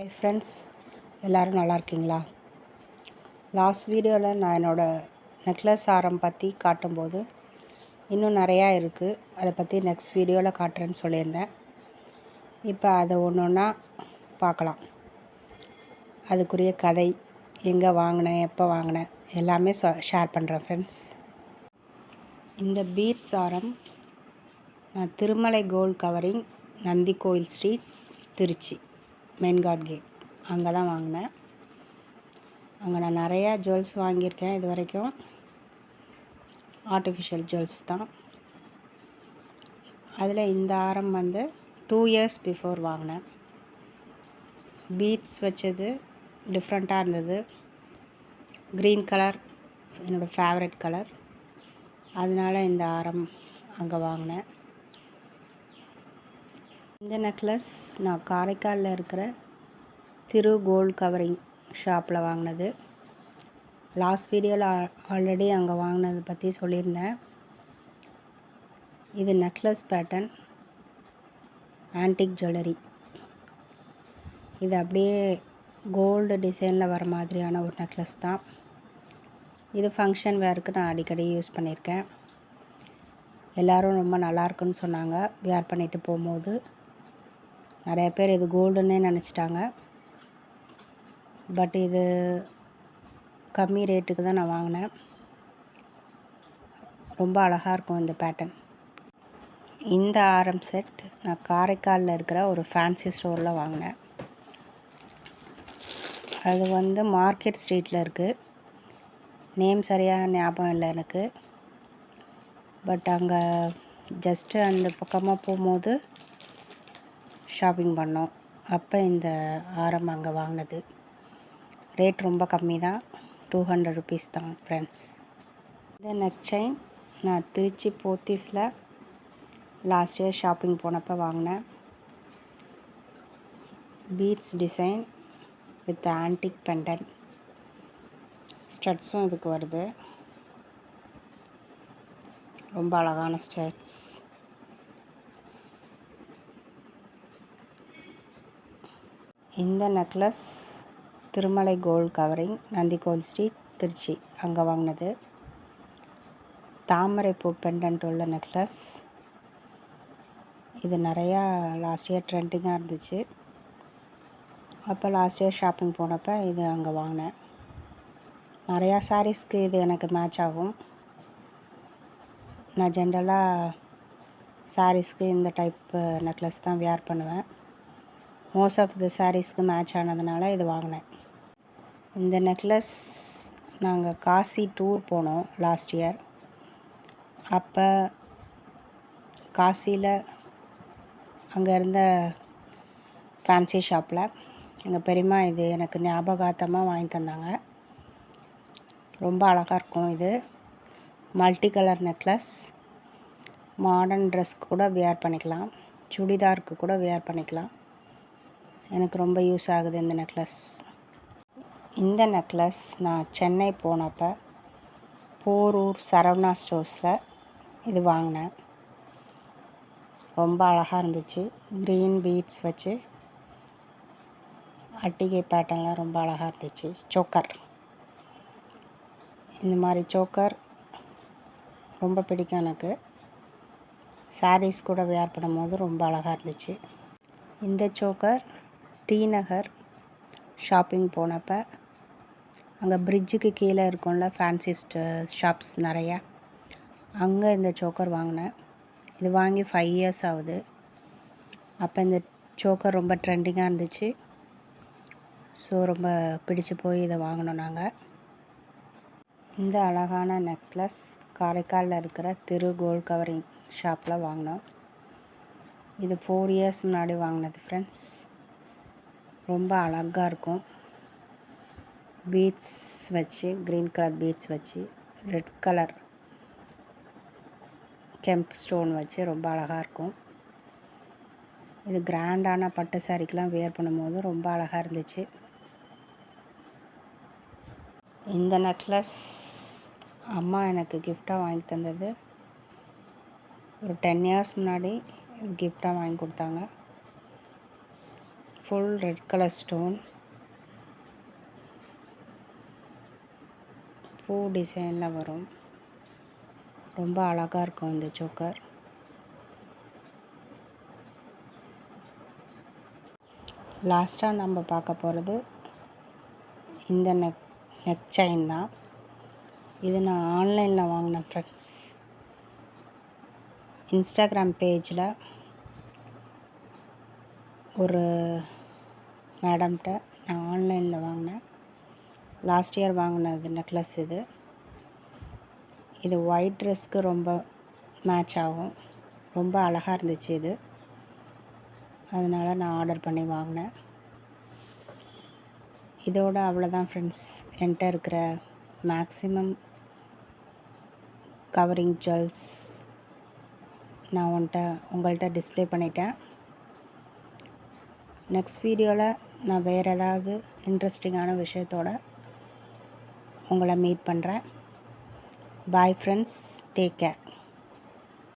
Hi friends, எல்லோரும் நல்லா இருக்கீங்களா? லாஸ்ட் வீடியோவில் நான் என்னோடய நெக்லஸ் ஆரம் பற்றி காட்டும்போது இன்னும் நிறையா இருக்குது, அதை பற்றி நெக்ஸ்ட் வீடியோவில் காட்டுறேன்னு சொல்லியிருந்தேன். இப்போ அதை ஒன்று ஒன்றா பார்க்கலாம். அதுக்குரிய கதை, எங்கே வாங்கினேன், எப்போ வாங்கினேன் எல்லாமே ஷேர் பண்ணுறேன் ஃப்ரெண்ட்ஸ். இந்த பீட்ஸ் ஆரம் நான் Thirumalai gold covering, Nandi Koil street, Trichy main guard gate அங்கே தான் வாங்கினேன். அங்கே நான் நிறையா ஜுவல்ஸ் வாங்கியிருக்கேன். இது வரைக்கும் ஆர்டிஃபிஷியல் ஜுவல்ஸ் தான். அதில் இந்த ஆரம் 2 இயர்ஸ் பிஃபோர் வாங்கினேன். பீட்ஸ் வச்சது டிஃப்ரெண்ட்டாக இருந்தது. க்ரீன் கலர் என்னோடய ஃபேவரட் கலர், அதனால் இந்த ஆரம் அங்கே வாங்கினேன். இந்த நெக்லஸ் நான் காரைக்காலில் இருக்கிற திரு கோல்ட் கவரிங் ஷாப்பில் வாங்கினது. லாஸ்ட் வீடியோவில் ஆல்ரெடி அங்கே வாங்கினது பற்றி சொல்லியிருந்தேன். இது நெக்லஸ் பேட்டர்ன், ஆன்டிக் ஜுவல்லரி. இது அப்படியே கோல்டு டிசைனில் வர மாதிரியான ஒரு நெக்லஸ் தான். இது ஃபங்க்ஷன் வேருக்கு நான் அடிக்கடி யூஸ் பண்ணியிருக்கேன். எல்லோரும் ரொம்ப நல்லாயிருக்குன்னு சொன்னாங்க. வேர் பண்ணிட்டு போகும்போது நிறைய பேர் இது கோல்டுன்னே நினச்சிட்டாங்க. பட் இது கம்மி ரேட்டுக்கு தான் நான் வாங்கினேன். ரொம்ப அழகாக இருக்கும் இந்த பேட்டர்ன். இந்த ஆரம் செட் நான் காரைக்காலில் இருக்கிற ஒரு ஃபேன்சி ஸ்டோரில் வாங்கினேன். அது மார்க்கெட் ஸ்ட்ரீட்டில் இருக்குது. நேம் சரியாக ஞாபகம் இல்லை எனக்கு. பட் அங்கே ஜஸ்ட்டு அந்த பக்கமாக போகும்போது ஷாப்பிங் பண்ணோம். அப்போ இந்த ஆரம் அங்கே வாங்கினது. ரேட் ரொம்ப கம்மி தான், 200 ருபீஸ் தான் ஃப்ரெண்ட்ஸ். இந்த நெக் செயின் நான் திருச்சி போத்தீஸில் லாஸ்ட் இயர் ஷாப்பிங் போனப்போ வாங்கினேன். Beads design with antique pendant, ஸ்டட்ஸும் இதுக்கு வருது. ரொம்ப அழகான ஸ்டட்ஸ். இந்த necklace Tirumalai gold covering, Nandi Koil street, Trichy அங்கே வாங்கினது. தாமரைப்பூ பெண்டன்ட் உள்ள நெக்லஸ். இது நிறையா லாஸ்ட் இயர் ட்ரெண்டிங்காக இருந்துச்சு. அப்போ லாஸ்ட் இயர் ஷாப்பிங் போனப்போ இது அங்கே வாங்கினேன். நிறையா சாரீஸ்க்கு இது எனக்கு மேட்ச் ஆகும். நான் ஜென்ரலாக சாரீஸ்க்கு இந்த டைப் நெக்லஸ் தான் வேர் பண்ணுவேன். மோஸ்ட் ஆஃப் த சாரீஸ்க்கு மேட்ச் ஆனதுனால இது வாங்கினேன். இந்த நெக்லஸ் நாங்கள் காசி டூர் போனோம் லாஸ்ட் இயர். அப்போ காசியில் அங்கே இருந்த ஃபேன்சி ஷாப்பில் எங்கள் பெரியம்மா இது எனக்கு ஞாபகார்த்தமாக வாங்கி தந்தாங்க. ரொம்ப அழகாக இருக்கும். இது மல்டி கலர் நெக்லஸ். மாடர்ன் ட்ரெஸ்க்கு கூட வேர் பண்ணிக்கலாம், சுடிதாருக்கு கூட வேர் பண்ணிக்கலாம். எனக்கு ரொம்ப யூஸ் ஆகுது இந்த நெக்லஸ். இந்த நெக்லஸ் நான் சென்னை போனப்போ போரூர் சரவணா ஸ்டோர்ஸில் இது வாங்கினேன். ரொம்ப அழகாக இருந்துச்சு. க்ரீன் பீட்ஸ் வச்சு அட்டிகை பேட்டர்ன்லாம் ரொம்ப அழகாக இருந்துச்சு. சோக்கர், இந்த மாதிரி சோக்கர் ரொம்ப பிடிக்கும் எனக்கு. சாரீஸ் கூட வேர் பண்ணும்போது ரொம்ப அழகாக இருந்துச்சு. இந்த சோக்கர் டி நகர் ஷாப்பிங் போனப்போ அங்கே பிரிட்ஜுக்கு கீழே இருக்கும்ல ஃபேன்சி ஷாப்ஸ் நிறையா, அங்கே இந்த சோக்கர் வாங்கினேன். இது வாங்கி 5 இயர்ஸ் ஆகுது. அப்போ இந்த சோக்கர் ரொம்ப ட்ரெண்டிங்காக இருந்துச்சு. ஸோ ரொம்ப பிடிச்சு போய் இதை வாங்கினோம் நாங்கள். இந்த அழகான நெக்லஸ் காரைக்காலில் இருக்கிற திரு கோல்ட் கவரிங் ஷாப்பில் வாங்கினோம். இது 4 இயர்ஸ் முன்னாடி வாங்கினது ஃப்ரெண்ட்ஸ். ரொம்ப அழகாக இருக்கும். பீட்ஸ் வச்சு, க்ரீன் கலர் பீட்ஸ் வச்சு, ரெட் கலர் கெம்ப் ஸ்டோன் வச்சு ரொம்ப அழகாக இருக்கும். இது கிராண்டான பட்டு சாரிக்கெலாம் வேர் பண்ணும்போது ரொம்ப அழகாக இருந்துச்சு. இந்த நெக்லஸ் அம்மா எனக்கு கிஃப்டாக வாங்கி தந்தது. ஒரு 10 இயர்ஸ் முன்னாடி கிஃப்டாக வாங்கி கொடுத்தாங்க. ஃபுல் ரெட் கலர் ஸ்டோன், பூ டிசைனில் வரும். ரொம்ப அழகாக இருக்கும் இந்த சோக்கர். லாஸ்ட்டாக நம்ம பார்க்க போகிறது இந்த நெக் செயின் தான். இது நான் ஆன்லைனில் வாங்கினேன் ஃப்ரெண்ட்ஸ். இன்ஸ்டாகிராம் பேஜில் ஒரு மேடம்கிட்ட நான் ஆன்லைனில் வாங்கினேன். லாஸ்ட் இயர் வாங்கினது நெக்லஸ் இது. இது ஒயிட் ட்ரெஸ்க்கு ரொம்ப மேட்ச் ஆகும். ரொம்ப அழகாக இருந்துச்சு இது. அதனால் நான் ஆர்டர் பண்ணி வாங்கினேன். இதோட அவ்வளோதான் ஃப்ரெண்ட்ஸ். என்கிட்ட இருக்கிற மேக்ஸிமம் கவரிங் ஜுவல்ஸ் நான் உங்கள்கிட்ட டிஸ்ப்ளே பண்ணிட்டேன். நெக்ஸ்ட் வீடியோவில் நான் வேறு ஏதாவது இன்ட்ரெஸ்டிங்கான விஷயத்தோடு உங்களை மீட் பண்ணுறேன். Bye friends, take care.